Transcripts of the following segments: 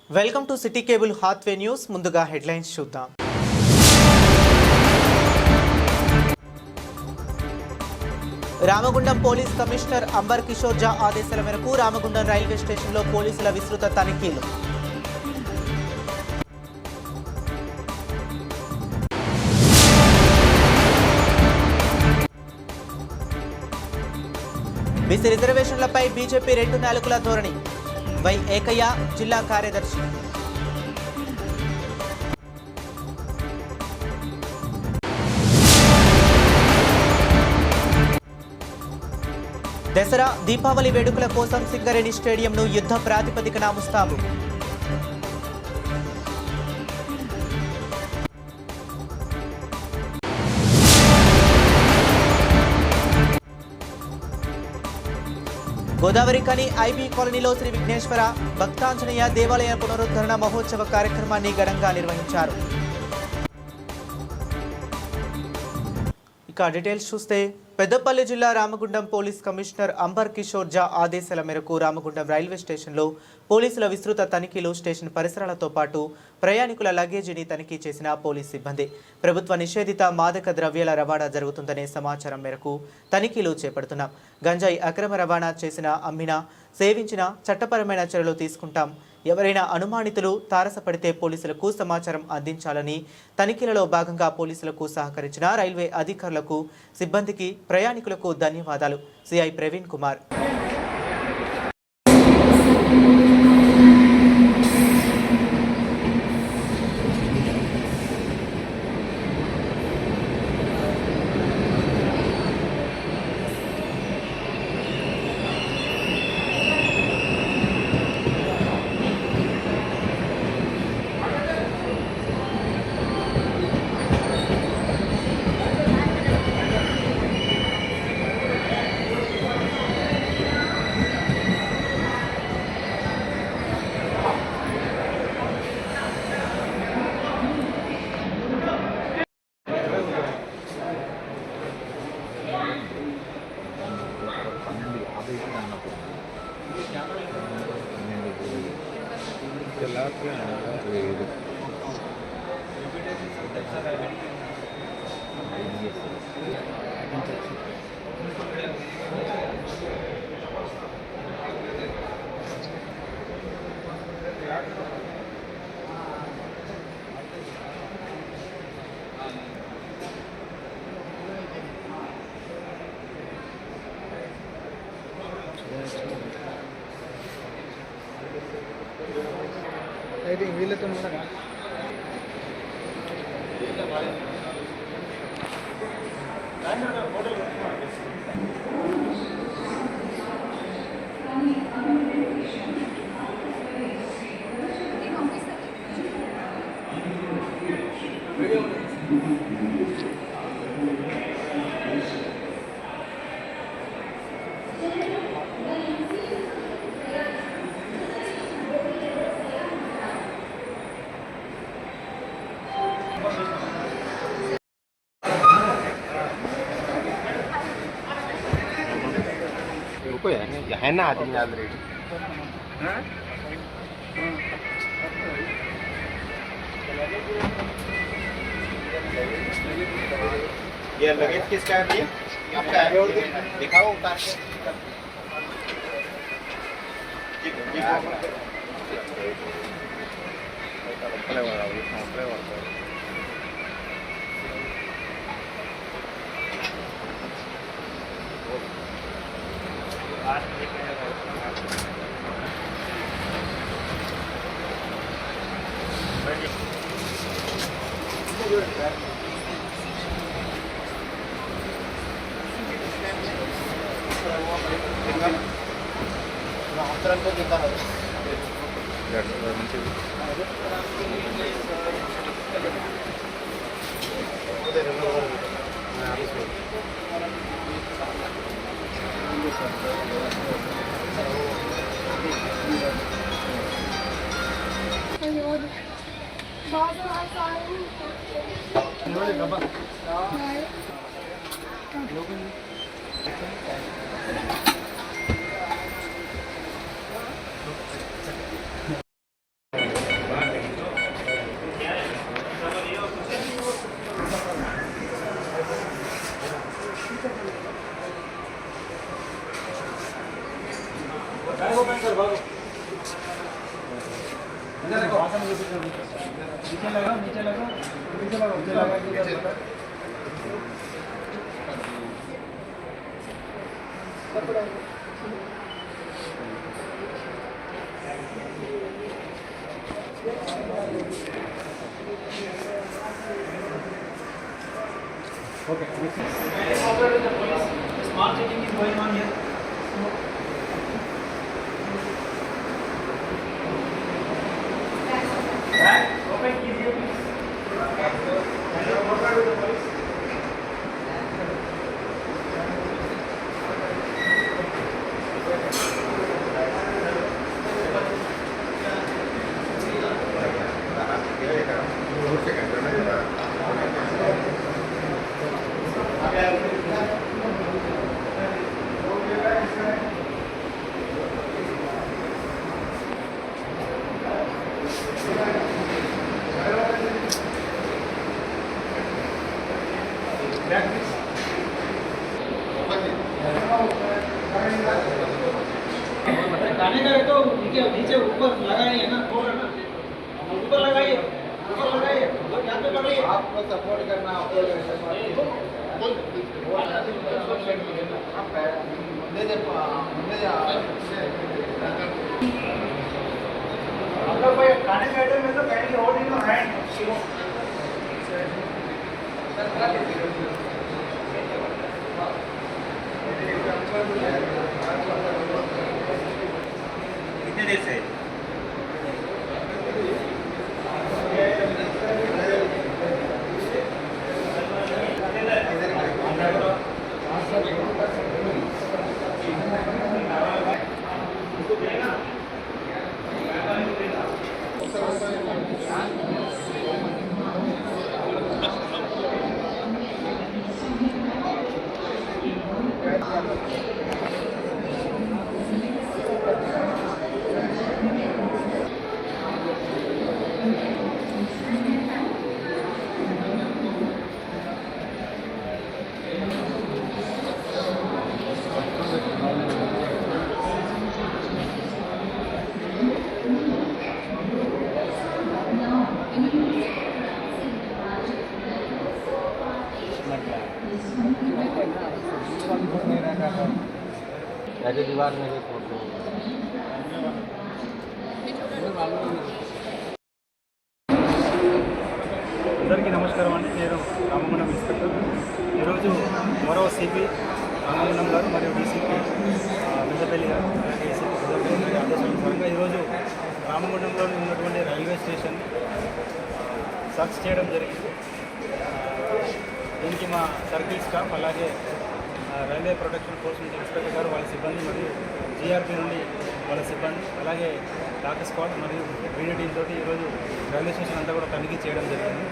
Welcome to city cable Hathway news. ముందుగా headlines చూద్దాం. Ramagundam police commissioner Amber Kishore Jha ఆదేశాల మేరకు రామగుండం రైల్వే స్టేషన్లో పోలీసుల విస్తృత తనిఖీలు. బీసీ రిజర్వేషన్లపై బీజేపీ 2 నాలుకల ధోరణి. వై ఏకయ్య జిల్లా కార్యదర్శి. దసరా దీపావళి వేడుకల కోసం సింగరేణి స్టేడియంను యుద్ధ ప్రాతిపదికన ముస్తాబు. గోదావరి కని ఐబీ కాలనీలో శ్రీ విఘ్నేశ్వర భక్తాంజనేయ దేవాలయ పునరుద్ధరణ మహోత్సవ కార్యక్రమాన్ని ఘనంగా నిర్వహించారు. ఇక డీటెయిల్స్ చూస్తే పెద్దపల్లి జిల్లా రామగుండం పోలీస్ కమిషనర్ అంబర్ కిషోర్ జా ఆదేశాల మేరకు రామగుండం రైల్వే స్టేషన్లో పోలీసుల విస్తృత తనిఖీలు. స్టేషన్ పరిసరాలతో పాటు ప్రయాణికుల లగేజీని తనిఖీ చేసిన పోలీస్ సిబ్బంది. ప్రభుత్వ నిషేధిత మాదక ద్రవ్యాల రవాణా జరుగుతుందనే సమాచారం మేరకు తనిఖీలు చేపడుతున్నాం. గంజాయి అక్రమ రవాణా చేసిన, అమ్మినా, సేవించిన చట్టపరమైన చర్యలు తీసుకుంటాం. ఎవరైనా అనుమానితులు తారసపడితే పోలీసులకు సమాచారం అందించాలని తనిఖీలలో భాగంగా పోలీసులకు సహకరించిన రైల్వే అధికారులకు, సిబ్బందికి, ప్రయాణికులకు ధన్యవాదాలు. సిఐ ప్రవీణ్ కుమార్. అయితే వీళ్ళతో ఉన్నారా? है ना आदमी याद रहेगी। ये लगेज किसका है? आपका है? दिखाओ उतार के। Okay. Small checking is going on here. Right. Open keys here, please. Cooperate with the police. गाने का तो नीचे ऊपर लगाइए ना, ऊपर लगाइए, यहाँ पे पकड़िए। आपको सपोर्ट करना, खाने के आइटम में तो पहले होल्डिंग हैंड कितने देर से ऐसे दीवार में भी फोटो అందరికీ నమస్కారం అండి. నేను రామగుండం ఇన్స్పెక్టర్. ఈరోజు మరో సిపి రామగుండం గారు మరియు డీసీపీ పెద్దపల్లి గారు అలాగే ఏసీపీ పెద్దపల్లి గారి ఆదేశానుసారంగా ఈరోజు రామగుండంలో ఉన్నటువంటి రైల్వే స్టేషన్ సర్చ్ చేయడం జరిగింది. దీనికి మా సర్కిల్ స్టాఫ్ అలాగే రైల్వే ప్రొటెక్షన్ ఫోర్స్ నుంచి ఇన్స్పెక్టర్ గారు వాళ్ళ సిబ్బంది మరియు జీఆర్పీ నుండి వాళ్ళ సిబ్బంది అలాగే డాక్ స్క్వాడ్ మరియు వీడియో టీమ్ తోటి ఈరోజు రైల్వే స్టేషన్ అంతా కూడా తనిఖీ చేయడం జరిగింది.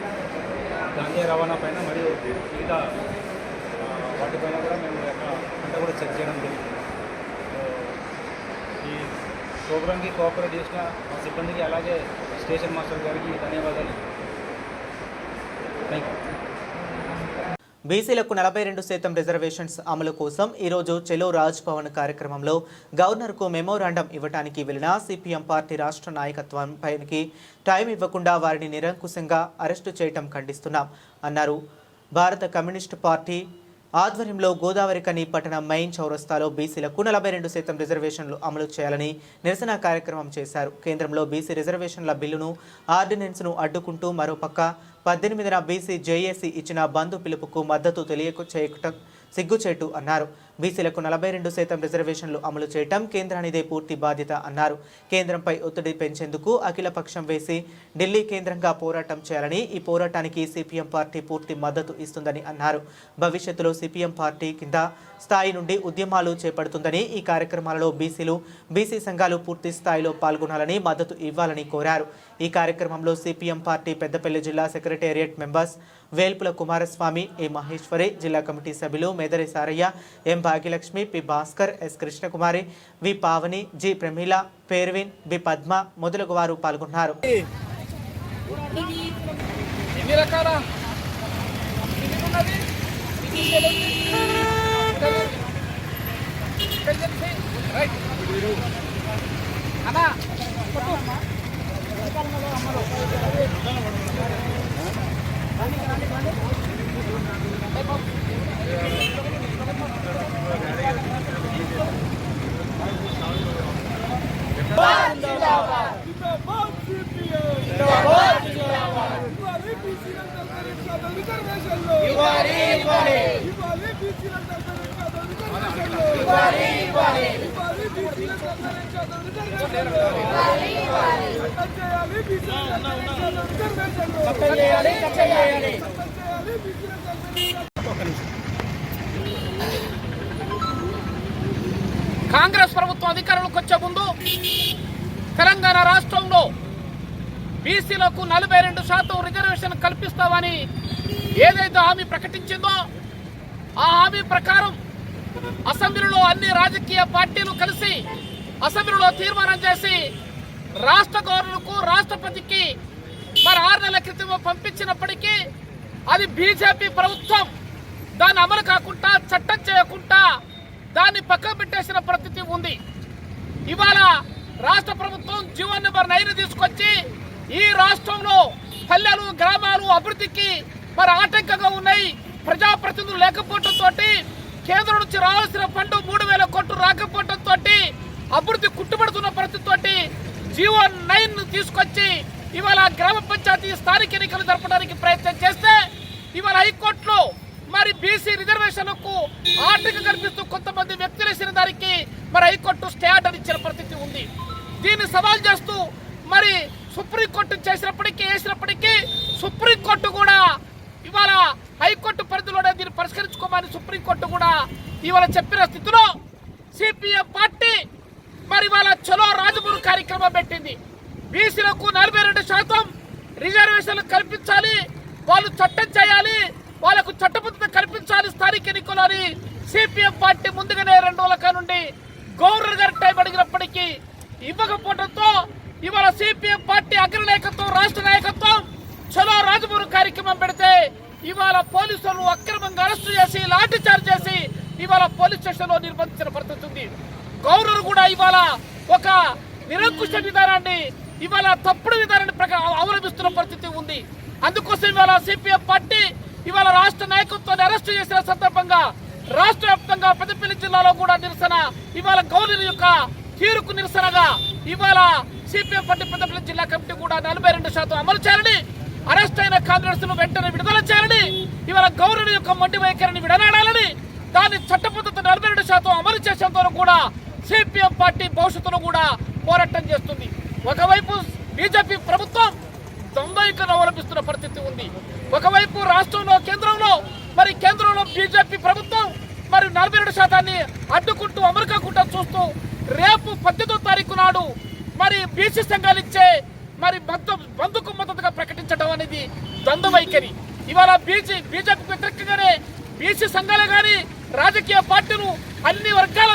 గాంజాయి రవాణా పైన మరియు మిగతా వాటిపైన కూడా మేము అంతా కూడా చెక్ చేయడం జరిగింది. ఈ ప్రోగ్రామ్కి కోఆపరేట్ చేసిన మా సిబ్బందికి అలాగే స్టేషన్ మాస్టర్ గారికి ధన్యవాదాలు. Thank you. బీసీలకు 42% రిజర్వేషన్స్ అమలు కోసం ఈరోజు చెలో రాజ్ భవన్ కార్యక్రమంలో గవర్నర్కు మెమోరాండం ఇవ్వడానికి వెళ్లిన సిపిఎం పార్టీ రాష్ట్ర నాయకత్వంపైకి టైం ఇవ్వకుండా వారిని నిరంకుశంగా అరెస్టు చేయటం ఖండిస్తున్నాం అన్నారు. భారత కమ్యూనిస్టు పార్టీ ఆధ్వర్యంలో గోదావరికని పట్టణ మెయిన్ చౌరస్తాలో బీసీలకు 42% రిజర్వేషన్లు అమలు చేయాలని నిరసన కార్యక్రమం చేశారు. కేంద్రంలో బీసీ రిజర్వేషన్ల బిల్లును ఆర్డినెన్స్ను అడ్డుకుంటూ మరోపక్క 18న బీసీ జేఏసీ ఇచ్చిన బంధు పిలుపుకు మద్దతు తెలియచేయటం సిగ్గుచేటు అన్నారు. బీసీలకు 42% రిజర్వేషన్లు అమలు చేయటం కేంద్రానిదే పూర్తి బాధ్యత అన్నారు. కేంద్రంపై ఒత్తిడి పెంచేందుకు అఖిలపక్షం వేసి ఢిల్లీ కేంద్రంగా పోరాటం చేయాలని, ఈ పోరాటానికి సిపిఎం పార్టీ పూర్తి మద్దతు ఇస్తుందని అన్నారు. భవిష్యత్తులో సిపిఎం పార్టీ కింద స్థాయి నుండి ఉద్యమాలు చేపడుతుందని, ఈ కార్యక్రమాలలో బీసీలు, బీసీ సంఘాలు పూర్తి స్థాయిలో పాల్గొనాలని, మద్దతు ఇవ్వాలని కోరారు. ఈ కార్యక్రమంలో సిపిఎం పార్టీ పెద్దపల్లి జిల్లా సెక్రటేరియట్ మెంబర్స్ వేల్పుల కుమారస్వామి, ఏ మహేశ్వరి, జిల్లా కమిటీ సభ్యులు మేదరి సారయ్య, ఎం భాగ్యలక్ష్మి, పి భాస్కర్, ఎస్ కృష్ణకుమారి, వి పావని, జి ప్రమీల, పేర్విన్, బి పద్మ మొదలగు వారు పాల్గొన్నారు. అన్నా కాంగ్రెస్ ప్రభుత్వం అధికారంలోకి వచ్చే ముందు తెలంగాణ రాష్ట్రంలో బీసీలకు 42% రిజర్వేషన్ కల్పిస్తామని ఏదైతే హామీ ప్రకటించిందో ఆ హామీ ప్రకారం అసెంబ్లీలో అన్ని రాజకీయ పార్టీలు కలిసి అసెంబ్లీలో తీర్మానం చేసి రాష్ట్ర గవర్నర్కు రాష్ట్రపతికి మరి 6 నెలల క్రితం పంపించినప్పటికీ అది బీజేపీ ప్రభుత్వం దాన్ని అమలు కాకుండా చట్టం చేయకుండా దాన్ని పక్కన పెట్టేసిన పరిస్థితి ఉంది. ఇవాళ రాష్ట్ర ప్రభుత్వం జీవో నెంబర్ 9 తీసుకొచ్చి ఈ రాష్ట్రంలో పల్లెలు గ్రామాలు అభివృద్ధికి మరి ఆటంకంగా ఉన్నాయి. ప్రజాప్రతినిధులు లేకపోవడంతో కేంద్రం నుంచి రావాల్సిన ఫండ్ 3,000 కోట్లు రాకపోవడంతో అభివృద్ధి కుట్టుబడుతున్న పరిస్థితితోటి జీవో 9 తీసుకొచ్చి ఇవాళ గ్రామ పంచాయతీ స్థానిక ఎన్నికలు జరపడానికి ప్రయత్నం చేస్తే ఇవాళ హైకోర్టులో మరి బీసీ రిజర్వేషన్కు ఆటంకం కల్పిస్తూ కొంతమంది వ్యక్తులు వేసిన దానికి మరి హైకోర్టు స్టే ఆర్డర్ ఇచ్చిన పరిస్థితి ఉంది. దీన్ని సవాల్ చేస్తూ మరి సుప్రీంకోర్టు వేసినప్పటికీ సుప్రీంకోర్టు కూడా ఇవాళ హైకోర్టు పరిధిలోనే దీన్ని పరిష్కరించుకోమని సుప్రీంకోర్టు కూడా ఇవాళ చెప్పిన స్థితిలో సిపిఎం పార్టీ మరి ఇవాళ చలో రాజమురు కార్యక్రమం పెట్టింది. బీసీలకు 42% రిజర్వేషన్లు కల్పించాలి, వాళ్ళు చట్టం చేయాలి, వాళ్ళకు చట్టబద్ధత కల్పించాలి స్థానిక ఎన్నికలని సిపిఎం పార్టీ ముందుగానే 2 రోజుల నుండి గవర్నర్ గారి టైం అడిగినప్పటికీ ఇవ్వకపోవడంతో ఇవాళ సిపిఎం పార్టీ అగ్రనాయకత్వం రాష్ట్ర నాయకత్వం చలో రాజమురు కార్యక్రమం పెడితే ఇవాళ పోలీసులను అక్రమంగా అరెస్టు చేసి లాఠీ చార్జ్ చేసి ఇవాళ పోలీస్ స్టేషన్ లో నిర్బంధించిన పరిస్థితి ఉంది. గవర్నర్ కూడా ఇవాళ ఒక నిరంకుశ విధానాన్ని ఇవాళ తప్పుడు విధానాన్ని అవలంబిస్తున్న పరిస్థితి ఉంది. అందుకోసం ఇవాళ సిపిఎం పార్టీ ఇవాళ రాష్ట్ర నాయకత్వాన్ని అరెస్టు చేసిన సందర్భంగా రాష్ట్ర వ్యాప్తంగా పెద్దపల్లి జిల్లాలో కూడా నిరసన ఇవాళ గవర్నర్ యొక్క తీరుకు నిరసనగా ఇవాళ సిపిఎం పార్టీ పెద్దపల్లి జిల్లా కమిటీ కూడా 42% అమలు చేయాలని, అరెస్ట్ అయిన కాంగ్రెస్ ను వెంటనే విడుదల చేయాలని, ఇవాళ గవర్నర్ యొక్క మొండి వైఖరిని విడనాడాలని, దాని చట్టబద్ధత 42% అమలు చేసేంత వరకు కూడా సిపిఎం పార్టీ భవిష్యత్తులో కూడా పోరాటం చేస్తుంది. ఒకవైపు బీజేపీ ప్రభుత్వం ద్వంద్వైఖరిని అవలంబిస్తున్న పరిస్థితి ఉంది. ఒకవైపు రాష్ట్రంలో కేంద్రంలో బీజేపీ ప్రభుత్వం మరి 42% అడ్డుకుంటూ అమలు కాకుండా చూస్తూ రేపు 18వ తారీఖు నాడు మరి బీసీ సంఘాలు ఇచ్చే మరి బంధుకు మద్దతుగా ప్రకటించడం అనేది ద్వంద్వ వైఖరి. ఇవాళ బీజేపీకి వ్యతిరేకంగానే బీసీ సంఘాలే కానీ రాజకీయ పార్టీలు అన్ని వర్గాల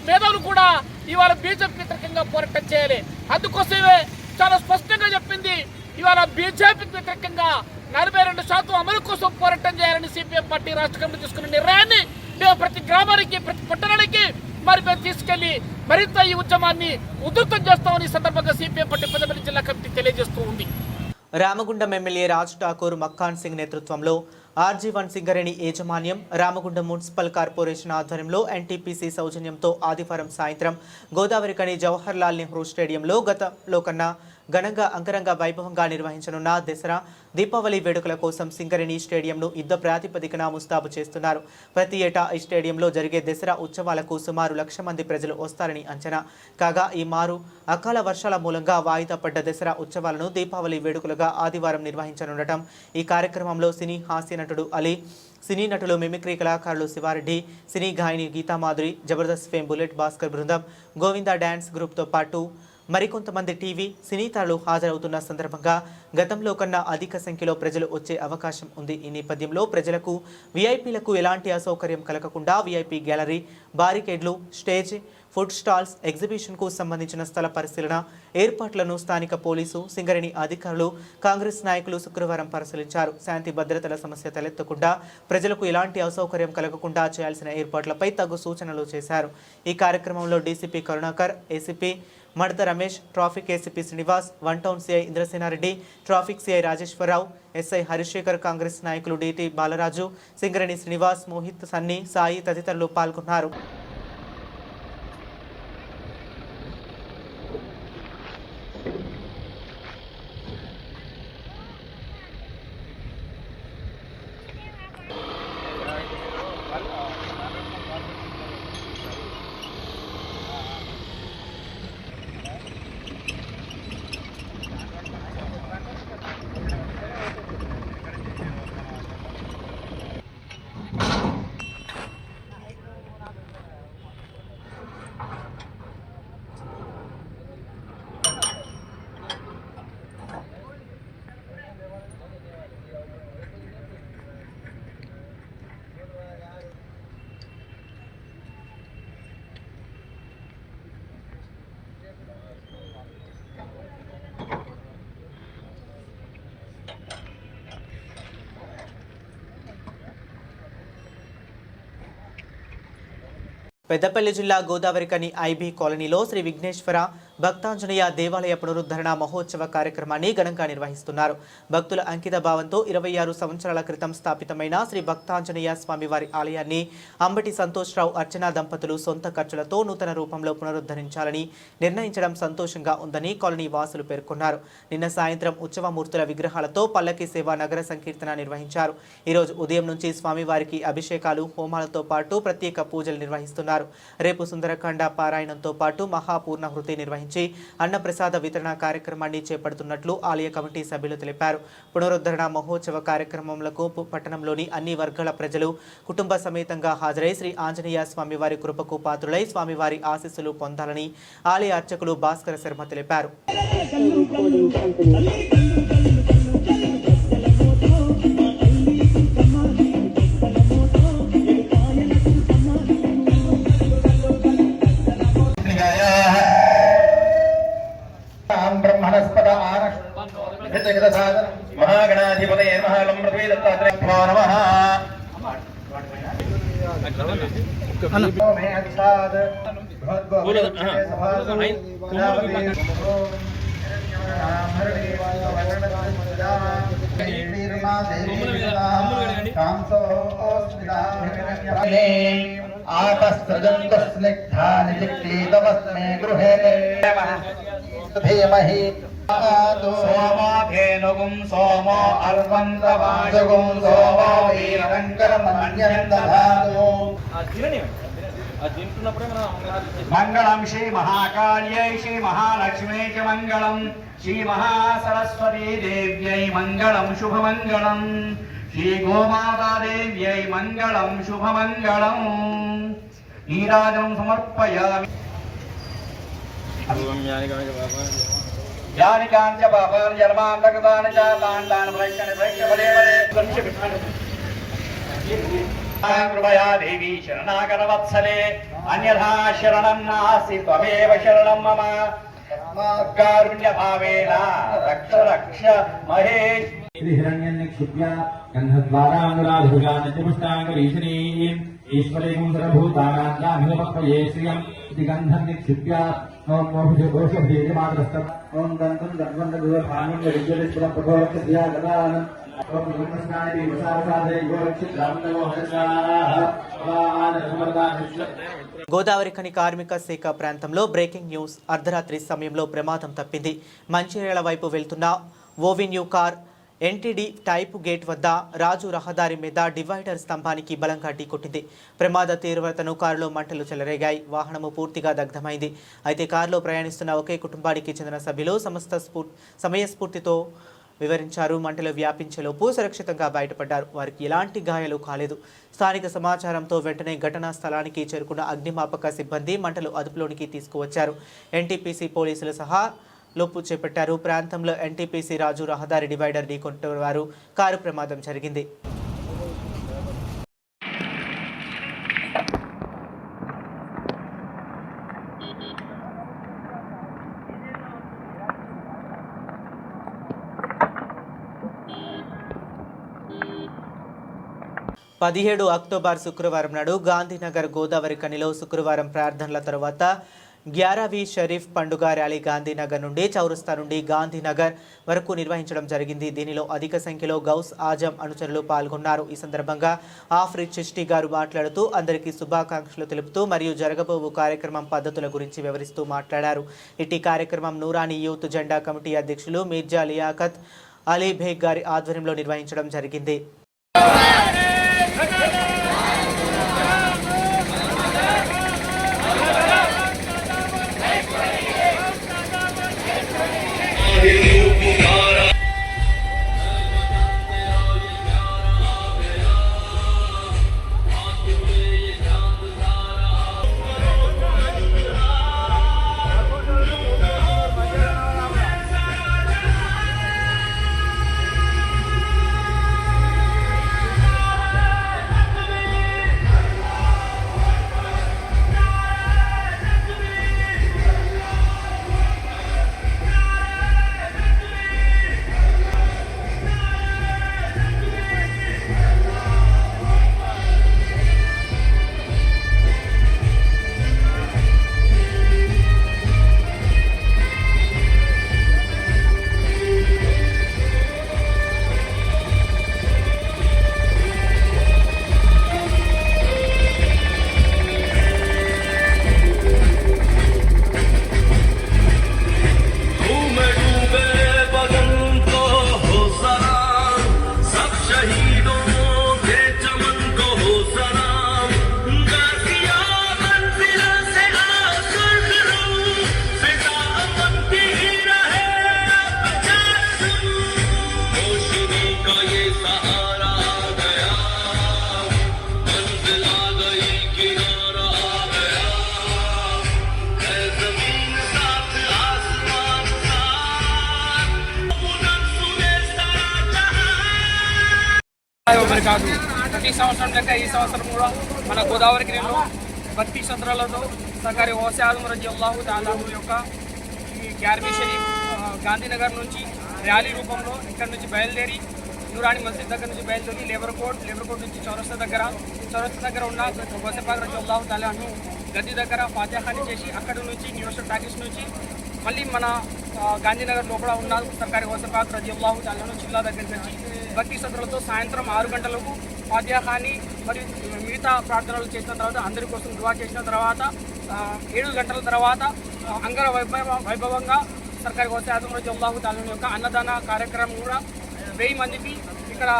మేధావులు కూడా ఇవాళ బీజేపీ వ్యతిరేకంగా పోరాటం చేయాలి. అందుకోసమే చాలా స్పష్టంగా చెప్పింది, ఇవాళ బీజేపీకి వ్యతిరేకంగా 42% అమలు కోసం పోరాటం చేయాలని సిపిఎం పార్టీ రాష్ట్ర కమిటీ తీసుకున్న నిర్ణయాన్ని మేము ప్రతి గ్రామానికి ప్రతి పట్టణానికి మరి మేము తీసుకెళ్లి మరింత ఈ ఉద్యమాన్ని ఉధృతం చేస్తామని సందర్భంగా సిపిఎం పార్టీ పెద్దపల్లి జిల్లా కమిటీ తెలియజేస్తూ ఉంది. రామగుండం ఎమ్మెల్యే రాజ్ ఠాకూర్ మక్కాన్ సింగ్ నేతృత్వంలో ఆర్జీ1 సింగరేణి యాజమాన్యం రామగుండం మున్సిపల్ కార్పొరేషన్ ఆధ్వర్యంలో ఎన్టీపీసీ సౌజన్యంతో ఆదివారం సాయంత్రం గోదావరికని జవహర్ లాల్ నెహ్రూ స్టేడియంలో గతంలో కన్నా ఘనంగా అంగరంగ వైభవంగా నిర్వహించనున్న దసరా దీపావళి వేడుకల కోసం సింగరేణి స్టేడియంను యుద్ధ ప్రాతిపదికన ముస్తాబు చేస్తున్నారు. ప్రతి ఏటా ఈ స్టేడియంలో జరిగే దసరా ఉత్సవాలకు సుమారు 1,00,000 మంది ప్రజలు వస్తారని అంచనా. కాగా ఈ మారు అకాల వర్షాల మూలంగా వాయిదా పడ్డ దసరా ఉత్సవాలను దీపావళి వేడుకలుగా ఆదివారం నిర్వహించనుండటం ఈ కార్యక్రమంలో సినీ హాస్య నటుడు అలీ, సినీ నటులు మిమిక్రీ కళాకారులు శివారెడ్డి, సినీ గాయని గీతామాధురి, జబర్దస్త్ ఫేమ్ బుల్లెట్ భాస్కర్ బృందం, గోవిందా డ్యాన్స్ గ్రూప్తో పాటు మరికొంతమంది టీవీ సినీ తారలు హాజరవుతున్న సందర్భంగా గతంలో కన్నా అధిక సంఖ్యలో ప్రజలు వచ్చే అవకాశం ఉంది. ఈ నేపథ్యంలో ప్రజలకు వీఐపీలకు ఎలాంటి అసౌకర్యం కలగకుండా వీఐపీ గ్యాలరీ, బారికేడ్లు, స్టేజ్, ఫుడ్ స్టాల్స్, ఎగ్జిబిషన్కు సంబంధించిన స్థల పరిశీలన ఏర్పాట్లను స్థానిక పోలీసు, సింగరేణి అధికారులు, కాంగ్రెస్ నాయకులు శుక్రవారం పరిశీలించారు. శాంతి భద్రతల సమస్య తలెత్తకుండా ప్రజలకు ఎలాంటి అసౌకర్యం కలగకుండా చేయాల్సిన ఏర్పాట్లపై తగు సూచనలు చేశారు. ఈ కార్యక్రమంలో DCP Karunakar, ACP Madatha Ramesh, traffic ACP Srinivas, 1 town CI Indrasenareddy, traffic CI Rajeshwararao, SI Harishekar, Congress నాయకులు డిటి బాలరాజు, సింగరేణి శ్రీనివాస్, మోహిత్, సన్నీ, సాయి తదితరులు పాల్గొన్నారు. పెద్దపల్లి జిల్లా గోదావరికని ఐబీ కాలనీలో శ్రీ విఘ్నేశ్వర భక్తాంజనేయ దేవాలయ పునరుద్ధరణ మహోత్సవ కార్యక్రమాన్ని ఘనంగా నిర్వహిస్తున్నారు. భక్తుల అంకిత భావంతో 26 సంవత్సరాల క్రితం స్థాపితమైన శ్రీ భక్తాంజనేయ స్వామివారి ఆలయాన్ని అంబటి సంతోష్రావు అర్చనా దంపతులు సొంత ఖర్చులతో నూతన రూపంలో పునరుద్ధరించాలని నిర్ణయించడం సంతోషంగా ఉందని కాలనీ వాసులు పేర్కొన్నారు. నిన్న సాయంత్రం ఉత్సవమూర్తుల విగ్రహాలతో పల్లకి సేవ నగర సంకీర్తన నిర్వహించారు. ఈరోజు ఉదయం నుంచి స్వామివారికి అభిషేకాలు, హోమాలతో పాటు ప్రత్యేక పూజలు నిర్వహిస్తున్నారు. రేపు సుందరకాండ పారాయణంతో పాటు మహాపూర్ణాహుతి నిర్వహించి అన్నప్రసాద వితరణ కార్యక్రమాన్ని చేపడుతున్నట్లు ఆలయ కమిటీ సభ్యులు తెలిపారు. పునరుద్ధరణ మహోత్సవ కార్యక్రమంలో పట్టణంలోని అన్ని వర్గాల ప్రజలు కుటుంబ సమేతంగా హాజరై శ్రీ ఆంజనేయ స్వామివారి కృపకు పాత్రులై స్వామివారి ఆశీస్సులు పొందాలని ఆలయ అర్చకులు భాస్కర శర్మ తెలిపారు. महागणाधिपतये महालं पृथ्वी दत्तात्रेयो नमः। आकस्त्रजन्तस्निग्धानिजिक्लीतवस्मे गृहे धीमहि सोमाधेनुगुं सोमो अर्वन्तवाजगुं सोमो वीरङ्करमन्यन्दधातु मंगलम श्री महाकाल्यै श्री महालक्ष्मी च मंगलम श्री महासरस्वती देव्यै मंगलम शुभमंगलम श्री गोमाता देव्यै मंगलम शुभमंगलम नीराजं समर्पयामि। यानिकांच पापानि जन्मान्तकृतानि च तान् प्रयक्षणे प्रयक्षफले कृपया देवी शरणागतवत्सले अन्यथा शरणं नास्ति त्वमेव शरणं मम कारुण्यभावेन रक्ष रक्ष महेश हिरण्यनिक्षिप्य गन्धद्वारानुराधुरानित्यपुष्टाङ्गरीशनीं ईश्वरीं सर्वभूतानां श्रियम् इति गन्धं निक्षिप्य ॐ मोक्षोषभेदमात्रस्तम् ॐ गन्धं गन्धन्दुभानं विद्युत्प्रभोक्तधियागतान् గోదావరికని కార్మిక శాఖ ప్రాంతంలో బ్రేకింగ్ న్యూస్. అర్ధరాత్రి సమయంలో ప్రమాదం తప్పింది. మంచిర్యాల వైపు వెళ్తున్న ఓవెన్యూ కార్ ఎన్టీడీ టైపు గేట్ వద్ద రాజు రహదారి మీద డివైడర్ స్తంభానికి బలంగా ఢీకొట్టింది. ప్రమాద తీవ్రతను కారులో మంటలు చెలరేగాయి. వాహనము పూర్తిగా దగ్ధమైంది. అయితే కారులో ప్రయాణిస్తున్న ఒకే కుటుంబానికి చెందిన సభ్యులు సమయస్ఫూర్తితో వివరించారు. మంటలు వ్యాపించేలోపు సురక్షితంగా బయటపడ్డారు. వారికి ఎలాంటి గాయాలు కాలేదు. స్థానిక సమాచారంతో వెంటనే ఘటనా స్థలానికి చేరుకున్న అగ్నిమాపక సిబ్బంది మంటలు అదుపులోనికి తీసుకువచ్చారు. ఎన్టీపీసీ పోలీసులు సహా లోపు చేపట్టారు. ప్రాంతంలో ఎన్టీపీసీ రాజు రహదారి డివైడర్ ఢీకొట్టేవారు కారు ప్రమాదం జరిగింది. అక్టోబర్ శుక్రవారం నాడు గాంధీనగర్ గోదావరికనిలో శుక్రవారం ప్రార్థనల తర్వాత 11వ షరీఫ్ పండుగ ర్యాలీ గాంధీనగర్ నుండి చౌరస్తా నుండి గాంధీనగర్ వరకు నిర్వహించడం జరిగింది. దీనిలో అధిక సంఖ్యలో గౌస్ ఆజం అనుచరులు పాల్గొన్నారు. ఈ సందర్భంగా ఆఫ్రిద్ చిష్టి గారు మాట్లాడుతూ అందరికీ శుభాకాంక్షలు తెలుపుతూ మరియు జరగబోవు కార్యక్రమం పద్ధతుల గురించి వివరిస్తూ మాట్లాడారు. ఇటీ కార్యక్రమం నూరానీ యూత్ జెండా కమిటీ అధ్యక్షులు మీర్జా లియాఖత్ అలీ బేగ్ గారి ఆధ్వర్యంలో నిర్వహించడం జరిగింది. మరి కాదు. ప్రతి సంవత్సరం లెక్క ఈ సంవత్సరం కూడా మన గోదావరికి నేను భక్తి శ్రద్ధలతో సర్కారీ గౌసే ఆజం రజియల్లాహు తఆలా యొక్క ఈ 11वीं షరీఫ్ గాంధీనగర్ నుంచి ర్యాలీ రూపంలో ఇక్కడ నుంచి బయలుదేరి నూరాని మస్జిద్ దగ్గర నుంచి బయలుదేరి లేబర్ కోర్ట్ నుంచి చౌరస్తా దగ్గర ఉన్న గౌసేపాక్ రజియల్లాహు తఆలాను గద్దీ దగ్గర ఫాతిహాని చేసి అక్కడ నుంచి యూనివర్సిటీ టాకీస్ నుంచి మళ్ళీ మన గాంధీనగర్ లోపల ఉన్న సర్కారీ గౌసేపాక్ రజియల్లాహు తఆలాను జిల్లా దగ్గరికి వచ్చి భక్తి శ్రద్ధలతో సాయంత్రం 6 గంటలకు ఫాతిహాని మరియు మిగతా ప్రార్థనలు చేసిన తర్వాత అందరి కోసం దువా చేసిన తర్వాత 7 గంటల తర్వాత అంగర వైభవంగా సర్కారీ గౌసే ఆజం రజియల్లాహు తఆలా యొక్క అన్నదాన కార్యక్రమం కూడా 1000 మందికి ఇక్కడ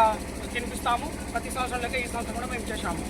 తినిపిస్తాము. ప్రతి సంవత్సరం లెక్క ఈ సంవత్సరం కూడా మేము చేశాము.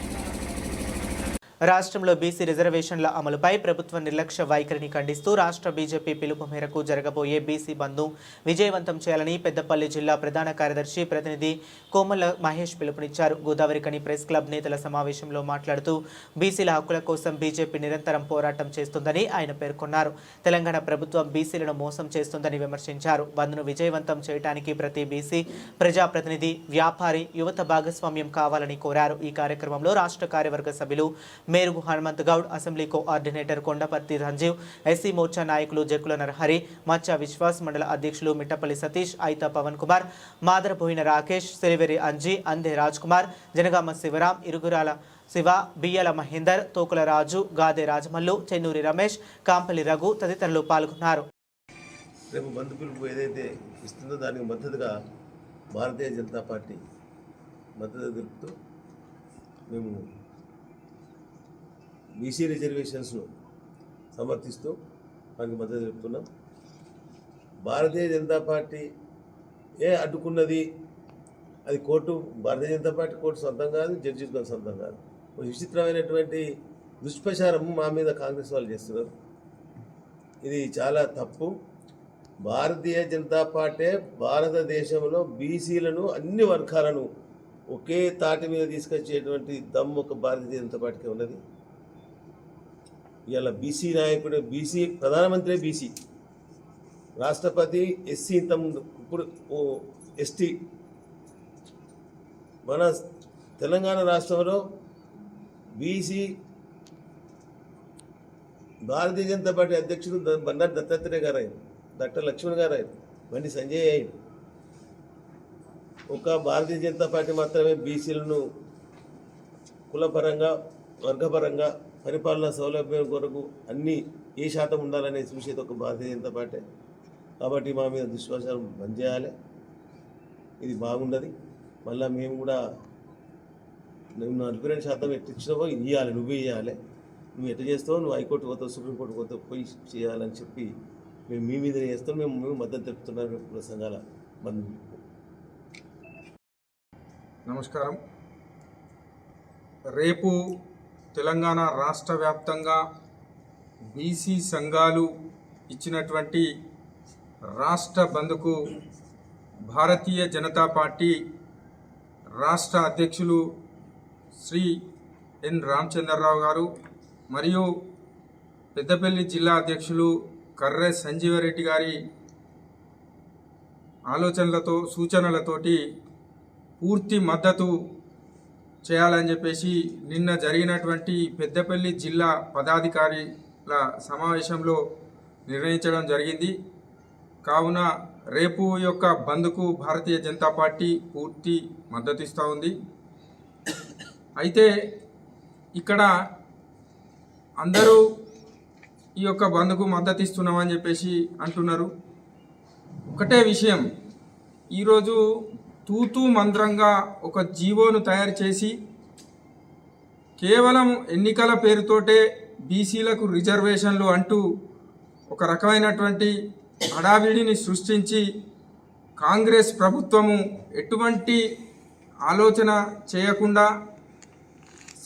రాష్ట్రంలో బీసీ రిజర్వేషన్ల అమలుపై ప్రభుత్వ నిర్లక్ష్య వైఖరిని ఖండిస్తూ రాష్ట్ర బీజేపీ పిలుపు మేరకు జరగబోయే బీసీ బంద్ను విజయవంతం చేయాలని పెద్దపల్లి జిల్లా ప్రధాన కార్యదర్శి ప్రతినిధి కోమల మహేష్ పిలుపునిచ్చారు. గోదావరికని ప్రెస్ క్లబ్ నేతల సమావేశంలో మాట్లాడుతూ బీసీల హక్కుల కోసం బీజేపీ నిరంతరం పోరాటం చేస్తుందని ఆయన పేర్కొన్నారు. తెలంగాణ ప్రభుత్వం బీసీలను మోసం చేస్తుందని విమర్శించారు. బంద్ను విజయవంతం చేయడానికి ప్రతి బీసీ ప్రజాప్రతినిధి, వ్యాపారి, యువత భాగస్వామ్యం కావాలని కోరారు. ఈ కార్యక్రమంలో రాష్ట్ర కార్యవర్గ సభ్యులు Merugu Hanumanth Goud, assembly coordinator Kondaparthi Ranjeev, SC Morcha నాయకులు జకుల నరహరి, మచ్చా విశ్వాస్ మండల అధ్యక్షులు మిట్టపల్లి సతీష్, ఐతా పవన్ కుమార్, మాదరబోయిన రాకేష్, సిరివెరి అంజీ, అందే రాజ్ కుమార్, జనగామ శివరాం, ఇరుగురాల శివ, బియ్యల మహేందర్, తోకుల రాజు, గాదే రాజమల్లు, చెన్నూరి రమేష్, కాంపల్లి రఘు తదితరులు పాల్గొన్నారు. రేపు బంద్ పిలుపు ఏదైతే ఇస్తుందో దానికి మద్దతుగా భారతీయ జనతా పార్టీ మద్దతు తెలుపుతూ మేము బీసీ రిజర్వేషన్స్ను సమర్థిస్తూ దానికి మద్దతు తెలుపుతున్నాం. భారతీయ జనతా పార్టీ అడ్డుకున్నది అది court, Bharatiya Janata party court సొంతం కాదు, జడ్జి సొంతం కాదు. ఒక విచిత్రమైనటువంటి దుష్ప్రచారం మా మీద కాంగ్రెస్ వాళ్ళు చేస్తున్నారు. ఇది చాలా తప్పు. భారతీయ జనతా పార్టీ భారతదేశంలో బీసీలను, అన్ని వర్గాలను ఒకే తాటి మీద తీసుకొచ్చేటువంటి దమ్ము ఒక భారతీయ జనతా పార్టీకి ఉన్నది. ఇవాళ బీసీ నాయకుడు, బీసీ ప్రధానమంత్రి, బీసీ రాష్ట్రపతి, ఎస్సీ, ఇంతకుముందు ఇప్పుడు ఎస్టీ. మన తెలంగాణ రాష్ట్రంలో బీసీ భారతీయ జనతా పార్టీ అధ్యక్షుడు బండారు దత్తాత్రేయ గారు అయ్యారు, డాక్టర్ లక్ష్మణ్ గారు అయ్యారు, బండి సంజయ్ అయ్యారు. ఒక భారతీయ జనతా పార్టీ మాత్రమే బీసీలను కులపరంగా, వర్గపరంగా, పరిపాలనా సౌలభ్యం కొరకు అన్నీ ఏ శాతం ఉండాలనే చూసేది ఒక భారతీయ జనతా పార్టీ. కాబట్టి మా మీద దుష్ప్రచారం బంద్ చేయాలి. ఇది బాగున్నది. మళ్ళీ మేము కూడా నువ్వు 42% ఎట్టు ఇచ్చినావో ఇవ్వాలి, నువ్వే ఇవ్వాలి. నువ్వు ఎట్లా చేస్తావో, నువ్వు హైకోర్టు పోతావు, సుప్రీంకోర్టు పోతావు, పోయి చేయాలని చెప్పి మేము మీ మీదనే చేస్తాం. మేము మద్దతు తెలుపుతున్నాం కుల సంఘాల బంద్. నమస్కారం. రేపు తెలంగాణ రాష్ట్ర వ్యాప్తంగా బీసీ సంఘాలు ఇచ్చినటువంటి రాష్ట్ర బంద్కు భారతీయ జనతా పార్టీ రాష్ట్ర అధ్యక్షులు శ్రీ ఎన్ రామచంద్రరావు గారు మరియు పెద్దపల్లి జిల్లా అధ్యక్షులు కర్రె సంజీవరెడ్డి గారి ఆలోచనలతో, సూచనలతోటి పూర్తి మద్దతు చేయాలని చెప్పేసి నిన్న జరిగినటువంటి పెద్దపల్లి జిల్లా పదాధికారుల సమావేశంలో నిర్ణయించడం జరిగింది. కావున రేపు యొక్క బంద్కు భారతీయ జనతా పార్టీ పూర్తి మద్దతు ఇస్తూ ఉంది. అయితే ఇక్కడ అందరూ ఈ యొక్క బంద్కు మద్దతు ఇస్తున్నామని చెప్పేసి అంటున్నారు. ఒకటే విషయం, ఈరోజు తూతూ మంత్రంగా ఒక జీవోను తయారు చేసి కేవలం ఎన్నికల పేరుతోటే బీసీలకు రిజర్వేషన్లు అంటూ ఒక రకమైనటువంటి హడావిడిని సృష్టించి కాంగ్రెస్ ప్రభుత్వము ఎటువంటి ఆలోచన చేయకుండా,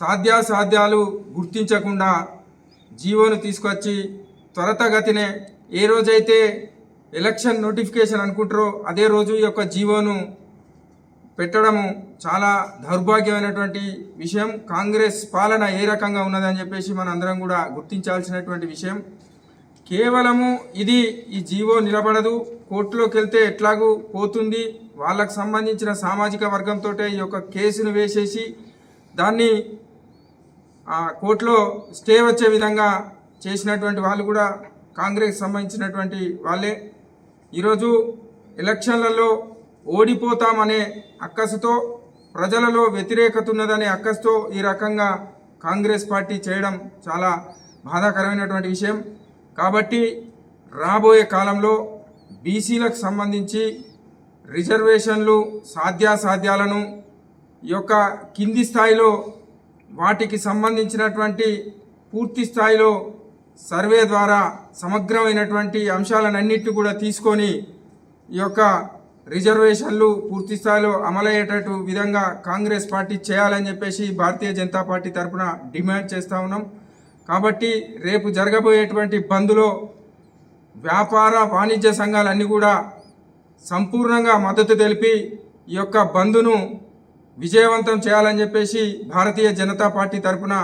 సాధ్యాసాధ్యాలు గుర్తించకుండా జీవోను తీసుకొచ్చి త్వరితగతినే ఏ రోజైతే ఎలక్షన్ నోటిఫికేషన్ అనుకుంటారో అదే రోజు ఈ యొక్క జీవోను పెట్టడము చాలా దౌర్భాగ్యమైనటువంటి విషయం. కాంగ్రెస్ పాలన ఏ రకంగా ఉన్నదని చెప్పేసి మన అందరం కూడా గుర్తించాల్సినటువంటి విషయం. కేవలము ఇది ఈ జీవో నిలబడదు, కోర్టులోకి వెళ్తే ఎట్లాగూ పోతుంది, వాళ్ళకు సంబంధించిన సామాజిక వర్గంతో ఈ యొక్క కేసును వేసేసి దాన్ని కోర్టులో స్టే వచ్చే విధంగా చేసినటువంటి వాళ్ళు కూడా కాంగ్రెస్ సంబంధించినటువంటి వాళ్ళే. ఈరోజు ఎలక్షన్లలో ఓడిపోతామనే అక్కసుతో, ప్రజలలో వ్యతిరేకత ఉన్నదనే అక్కసుతో ఈ రకంగా కాంగ్రెస్ పార్టీ చేయడం చాలా బాధాకరమైనటువంటి విషయం. కాబట్టి రాబోయే కాలంలో బీసీలకు సంబంధించి రిజర్వేషన్లు సాధ్యాసాధ్యాలను ఈ యొక్క కింది స్థాయిలో వాటికి సంబంధించినటువంటి పూర్తి స్థాయిలో సర్వే ద్వారా సమగ్రమైనటువంటి అంశాలన్నింటినీ కూడా తీసుకొని ఈ యొక్క రిజర్వేషన్లు పూర్తి స్థాయిలో అమలయ్యేటట్టు విధంగా కాంగ్రెస్ పార్టీ చేయాలని చెప్పేసి భారతీయ జనతా పార్టీ తరఫున డిమాండ్ చేస్తూ ఉన్నాం. కాబట్టి రేపు జరగబోయేటువంటి బంద్లో వ్యాపార వాణిజ్య సంఘాలన్నీ కూడా సంపూర్ణంగా మద్దతు తెలిపి ఈ యొక్క బంద్ను విజయవంతం చేయాలని చెప్పేసి భారతీయ జనతా పార్టీ తరఫున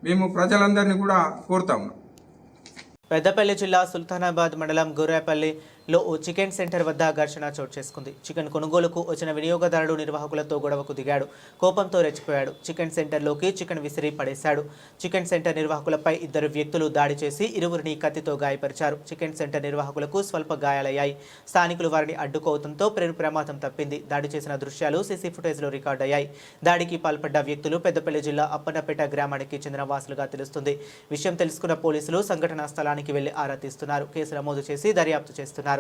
మేము ప్రజలందరినీ కూడా కోరుతా ఉన్నాం. పెద్దపల్లి జిల్లా సుల్తానాబాద్ మండలం గొర్రెపల్లిలో ఓ చికెన్ సెంటర్ వద్ద ఘర్షణ చోటు చేసుకుంది. చికెన్ కొనుగోలుకు వచ్చిన వినియోగదారుడు నిర్వాహకులతో గొడవకు దిగాడు. కోపంతో రెచ్చిపోయాడు. చికెన్ సెంటర్లోకి చికెన్ విసిరి పడేశాడు. చికెన్ సెంటర్ నిర్వాహకులపై ఇద్దరు వ్యక్తులు దాడి చేసి ఇరువురిని కత్తితో గాయపరిచారు. చికెన్ సెంటర్ నిర్వాహకులకు స్వల్ప గాయాలయ్యాయి. స్థానికులు వారిని అడ్డుకోవడంతో ప్రమాదం తప్పింది. దాడి చేసిన దృశ్యాలు సీసీ ఫుటేజ్లో రికార్డయ్యాయి. దాడికి పాల్పడ్డ వ్యక్తులు పెద్దపల్లి జిల్లా అప్పన్నపేట గ్రామానికి చెందిన వాసులుగా తెలుస్తుంది. విషయం తెలుసుకున్న పోలీసులు సంఘటనా స్థలానికి వెళ్లి ఆరా తీస్తున్నారు. కేసు నమోదు చేసి దర్యాప్తు చేస్తున్నారు.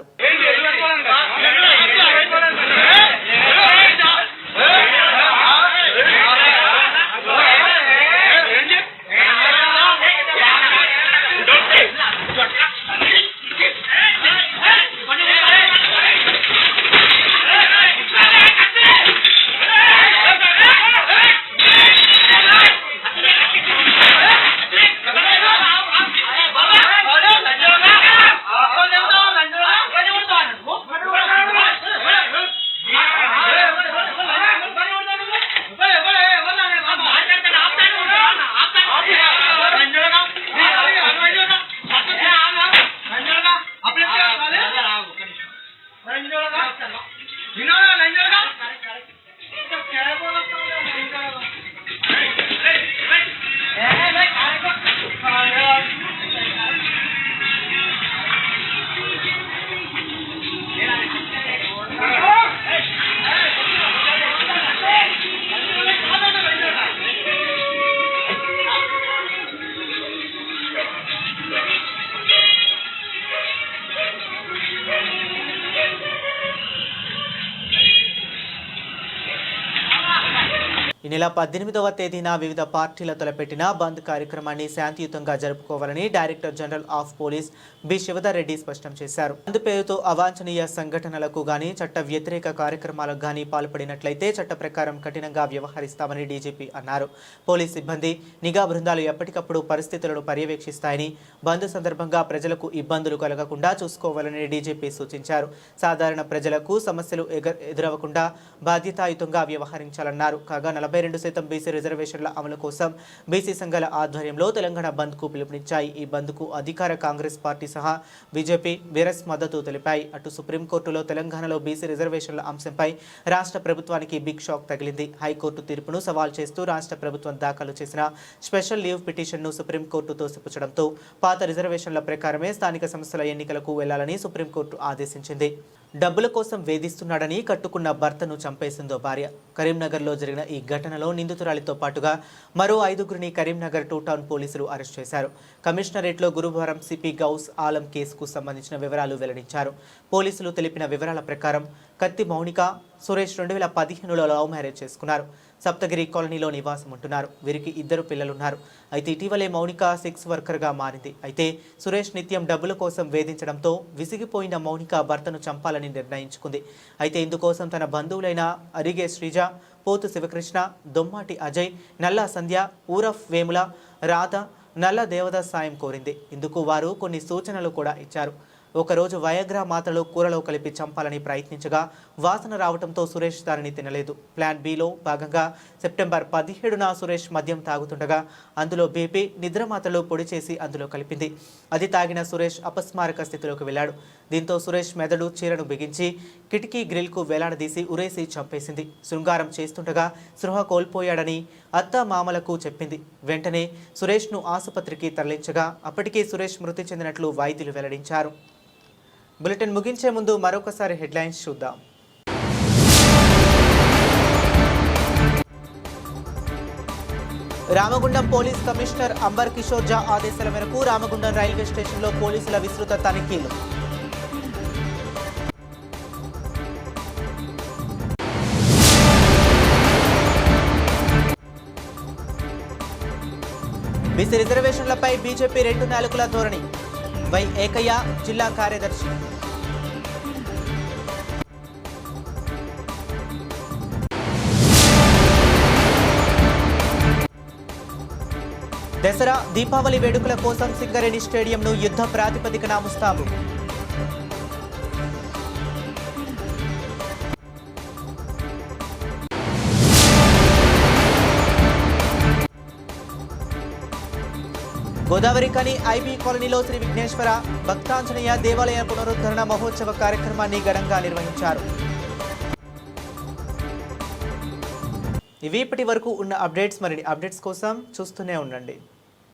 ఈ నెల 18వ తేదీన వివిధ పార్టీల తలపెట్టిన బంద్ కార్యక్రమాన్ని శాంతియుతంగా జరుపుకోవాలని director general of police B Shivadhar Reddy స్పష్టం చేశారు. బంద్ పేరుతో అవాంఛనీయ సంఘటనలకు గానీ చట్ట వ్యతిరేక కార్యక్రమాలకు గానీ పాల్పడినట్లయితే చట్ట ప్రకారం కఠినంగా వ్యవహరిస్తామని డీజీపీ అన్నారు. పోలీస్ సిబ్బంది నిఘా బృందాలు ఎప్పటికప్పుడు పరిస్థితులను పర్యవేక్షిస్తాయని, బంద్ సందర్భంగా ప్రజలకు ఇబ్బందులు కలగకుండా చూసుకోవాలని డీజీపీ సూచించారు. సాధారణ ప్రజలకు సమస్యలు ఎదురవ్వకుండా బాధ్యతాయుతంగా వ్యవహరించాలన్నారు. కాగా 42% బీసీ రిజర్వేషన్ల అమలు కోసం బీసీ సంఘాల ఆధ్వర్యంలో తెలంగాణ బంద్కు పిలుపునిచ్చాయి. ఈ బంద్కు అధికార కాంగ్రెస్ పార్టీ సహా బీజేపీ, బీఆర్ఎస్ మద్దతు తెలిపాయి. అటు సుప్రీంకోర్టులో తెలంగాణలో బీసీ రిజర్వేషన్ల అంశంపై రాష్ట్ర ప్రభుత్వానికి బిగ్ షాక్ తగిలింది. హైకోర్టు తీర్పును సవాల్ చేస్తూ రాష్ట్ర ప్రభుత్వం దాఖలు చేసిన స్పెషల్ లీవ్ పిటిషన్ను సుప్రీంకోర్టు తోసిపుచ్చడంతో పాత రిజర్వేషన్ల ప్రకారమే స్థానిక సంస్థల ఎన్నికలకు వెళ్లాలని సుప్రీంకోర్టు ఆదేశించింది. డబ్బుల కోసం వేధిస్తున్నాడని కట్టుకున్న భర్తను చంపేసిందో భార్య. కరీంనగర్లో జరిగిన ఈ ఘటనలో నిందితురాలితో పాటుగా మరో 5గురిని కరీంనగర్ 2 టౌన్ పోలీసులు అరెస్ట్ చేశారు. కమిషనరేట్లో గురువారం సిపి గౌస్ ఆలం కేసుకు సంబంధించిన వివరాలు వెల్లడించారు. పోలీసులు తెలిపిన వివరాల ప్రకారం కత్తి మౌనిక సురేష్ 2015లో లవ్ మ్యారేజ్ చేసుకున్నారు. సప్తగిరి కాలనీలో నివాసం ఉంటున్నారు. వీరికి 2 పిల్లలున్నారు. అయితే ఇటీవలే మౌనిక సెక్స్ వర్కర్గా మారింది. అయితే సురేష్ నిత్యం డబ్బుల కోసం వేధించడంతో విసిగిపోయిన మౌనిక భర్తను చంపాలని నిర్ణయించుకుంది. అయితే ఇందుకోసం తన బంధువులైన అరిగే శ్రీజ, పోతు శివకృష్ణ, దొమ్మాటి అజయ్, నల్లా సంధ్య, ఊరఫ్ వేముల, రాధ, నల్ల దేవదాస్ సాయం కోరింది. ఇందుకు వారు కొన్ని సూచనలు కూడా ఇచ్చారు. ఒకరోజు వయగ్రా మాత్రలు కూరలో కలిపి చంపాలని ప్రయత్నించగా వాసన రావడంతో సురేష్ దానిని తినలేదు. ప్లాన్ బిలో భాగంగా సెప్టెంబర్ 17న సురేష్ మద్యం తాగుతుండగా అందులో బీపీ నిద్ర మాత్రలు పొడి చేసి అందులో కలిపింది. అది తాగిన సురేష్ అపస్మారక స్థితిలోకి వెళ్ళాడు. దీంతో సురేష్ మెదడు చీరను బిగించి కిటికీ గ్రిల్కు వేలాడదీసి ఉరేసి చంపేసింది. శృంగారం చేస్తుండగా స్పృహ కోల్పోయాడని అత్త మామలకు చెప్పింది. వెంటనే సురేష్ను ఆసుపత్రికి తరలించగా అప్పటికే సురేష్ మృతి చెందినట్లు వైద్యులు వెల్లడించారు. బులెటిన్ ముగించే ముందు మరొకసారి హెడ్లైన్స్ చూద్దాం. రామగుండం పోలీస్ కమిషనర్ అంబర్ కిషోర్ ఝా ఆదేశాల మేరకు రామగుండం రైల్వే స్టేషన్లో పోలీసుల విస్తృత తనిఖీలు. బీసీ రిజర్వేషన్లపై బీజేపీ 2 నాలుకల ధోరణి. వై ఏకయ్య జిల్లా కార్యదర్శి. దసరా దీపావళి వేడుకల కోసం సింగరేణి స్టేడియంను యుద్ధ ప్రాతిపదికన ముస్తాబు. గోదావరి కని ఐబీ కాలనీలో శ్రీ విఘ్నేశ్వర భక్తాంజనేయ దేవాలయ పునరుద్ధరణ మహోత్సవ కార్యక్రమాన్ని ఘనంగా నిర్వహించారు. ఇవి ఇప్పటి వరకు ఉన్న అప్డేట్స్. మరిన్ని అప్డేట్స్ కోసం చూస్తూనే ఉండండి.